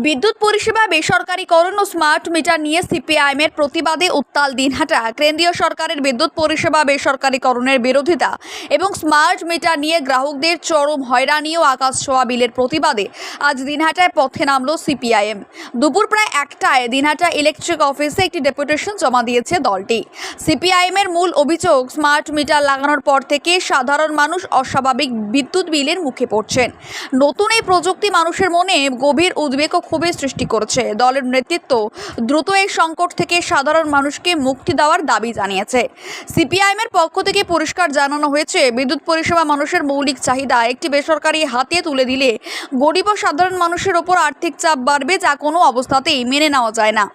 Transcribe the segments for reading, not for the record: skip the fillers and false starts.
বিদ্যুৎ পরিষেবা বেসরকারীকরণ ও smart meter নিয়ে সিপিআইএমের প্রতিবাদে উত্তাল দিনহাটা। কেন্দ্রীয় সরকারের বিদ্যুৎ পরিষেবা বেসরকারীকরণের বিরোধিতা এবং স্মার্ট মিটার নিয়ে গ্রাহকদের চরম হয়রানি ও আকাশ ছোঁয়া বিলের প্রতিবাদে আজ দিনহাটায় পথে নামল সিপিআইএম। দুপুর প্রায় 1টায় দিনহাটা ইলেকট্রিক অফিসে একটি ডেপুটেশন জমা দিয়েছে দলটি। সিপিআইএমের মূল অভিযোগ, স্মার্ট মিটার লাগানোর পর থেকে সাধারণ মানুষ অস্বাভাবিক বিদ্যুৎ বিলের মুখে পড়ছেন। নতুন এই প্রযুক্তি মানুষের মনে গভীর উদ্বেগ ও ক্ষোভের সৃষ্টি করেছে। দলের নেতৃত্ব দ্রুত এই সংকট থেকে সাধারণ মানুষকে মুক্তি দেওয়ার দাবি জানিয়েছে। সিপিআইএমের পক্ষ থেকে পরিষ্কার জানানো হয়েছে, বিদ্যুৎ পরিষেবা মানুষের মৌলিক চাহিদা। একটি বেসরকারি হাতে তুলে দিলে গরিব ও সাধারণ মানুষের ওপর আর্থিক চাপ বাড়বে, যা কোনো অবস্থাতেই মেনে নেওয়া যায় না।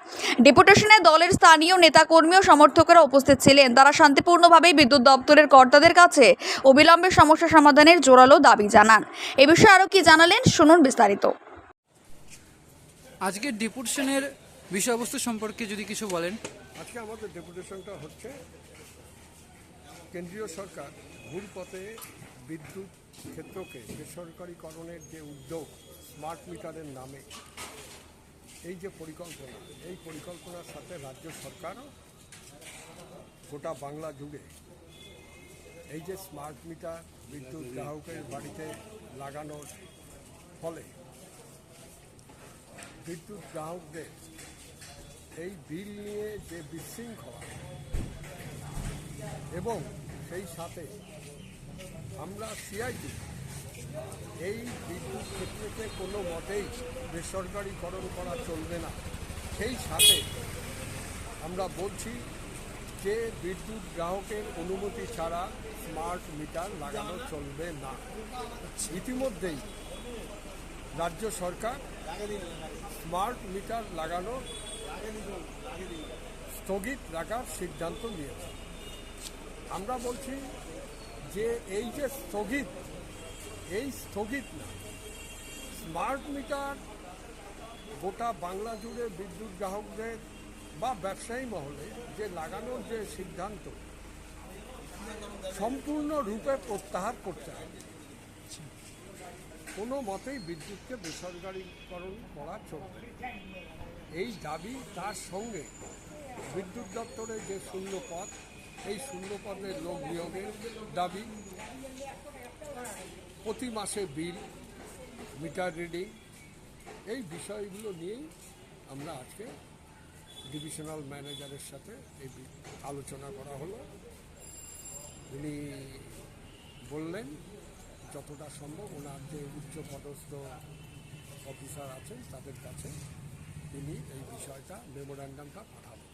ডেপুটেশনে দলের স্থানীয় নেতাকর্মী ও সমর্থকেরা উপস্থিত ছিলেন। তারা শান্তিপূর্ণভাবে বিদ্যুৎ দপ্তরের কর্তাদের কাছে অবিলম্বে সমস্যা সমাধানের জোরালো দাবি জানান। এ বিষয়ে আরও কি জানালেন, শুনুন বিস্তারিত। আজকের ডেপুটেশনের বিষয়বস্তু সম্পর্কে যদি কিছু বলেন। আজকে আমাদের ডেপুটেশনটা হচ্ছে, কেন্দ্রীয় সরকার ভুল পথে বিদ্যুৎ ক্ষেত্রকে বেসরকারীকরণের যে উদ্যোগ, স্মার্ট মিটারের নামে এই যে পরিকল্পনা, এই পরিকল্পনার সাথে রাজ্য সরকারও গোটা বাংলা জুড়ে এই যে স্মার্ট মিটার বিদ্যুৎ গ্রাহকের বাড়িতে লাগানোর ফলে বিদ্যুৎ গ্রাহকদের এই বিল নিয়ে যে বিশৃঙ্খলা, এবং সেই সাথে আমরা সিআইটি এই বিদ্যুৎ ক্ষেত্রকে কোনো মতেই বেসরকারীকরণ করা চলবে না। সেই সাথে আমরা বলছি যে বিদ্যুৎ গ্রাহকের অনুমতি ছাড়া স্মার্ট মিটার লাগানো চলবে না। ইতিমধ্যেই রাজ্য সরকার স্মার্ট মিটার লাগানো স্থগিত রাখার সিদ্ধান্ত নিয়েছে। আমরা বলছি যে এই যে স্থগিত না, স্মার্ট মিটার গোটা বাংলা জুড়ে বিদ্যুৎ গ্রাহকদের বা ব্যবসায়ী মহলে যে লাগানোর যে সিদ্ধান্ত, সম্পূর্ণরূপে প্রত্যাহার করতে হবে। কোনো মতেই বিদ্যুৎকে বেসরকারীকরণ করা চলবে না, এই দাবি। তার সঙ্গে বিদ্যুৎ দপ্তরের যে শূন্য পদ, এই শূন্য পদের লোক নিয়োগের দাবি, প্রতি মাসে বিল, মিটার রিডিং, এই বিষয়গুলো নিয়েই আমরা আজকে ডিভিশনাল ম্যানেজারের সাথে এই আলোচনা করা হলো। উনি বললেন যতটা সম্ভব ওনার যে উচ্চপদস্থ অফিসার আছেন তাদের কাছে তিনি এই বিষয়টা, মেমোরান্ডামটা পাঠাবেন।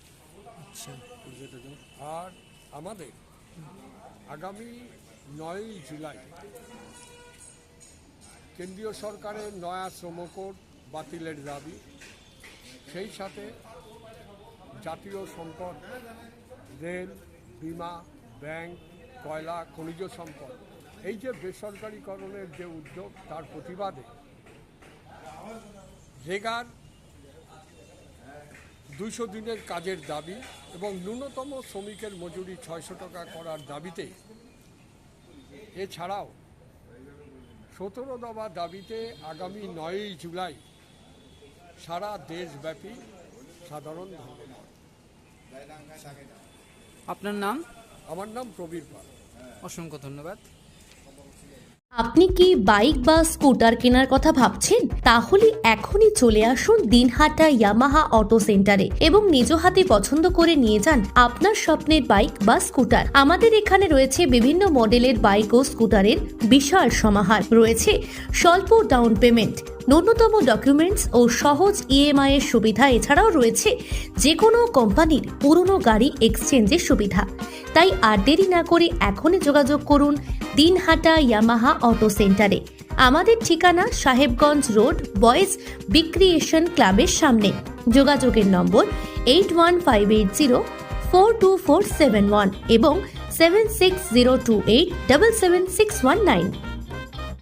আর আমাদের আগামী 9ই জুলাই কেন্দ্রীয় সরকারের নয়া শ্রম কোড বাতিলের দাবি, সেই সাথে জাতীয় সম্পদ, রেল, বিমা, ব্যাংক, কয়লা, খনিজ সম্পদ, এই যে বেসরকারীকরণের যে উদ্যোগ, তার প্রতিবাদে রেগার 200 দিনের কাজের দাবি এবং ন্যূনতম শ্রমিকের মজুরি 600 টাকা করার দাবিতে, এছাড়াও 17 দফা দাবিতে আগামী 9ই জুলাই সারা দেশব্যাপী সাধারণ ধর্মঘট। আপনার নাম? আমার নাম প্রবীর পাল। অসংখ্য ধন্যবাদ। আপনি কি বাইক বা স্কুটার কেনার কথা ভাবছেন? তাহলে এখনই চলে আসুন দিনহাটা ইয়ামাহা অটো সেন্টারে এবং নিজ হাতে পছন্দ করে নিয়ে যান আপনার স্বপ্নের বাইক বা স্কুটার। আমাদের এখানে রয়েছে বিভিন্ন মডেলের বাইক ও স্কুটারের বিশাল সমাহার। রয়েছে স্বল্প ডাউন পেমেন্ট, ন্যূনতম ডকুমেন্টস ও সহজ ইএমআই এর সুবিধা। এছাড়াও রয়েছে যে কোনো কোম্পানির পুরনো গাড়ি এক্সচেঞ্জের সুবিধা। তাই আর দেরি না করে এখনই যোগাযোগ করুন দিনহাটা ইয়ামাহা অটো সেন্টারে। আমাদের ঠিকানা সাহেবগঞ্জ রোড, বয়েজ বিক্রিয়েশন ক্লাবের সামনে। যোগাযোগের নম্বর 8158042471 এবং 7602877619।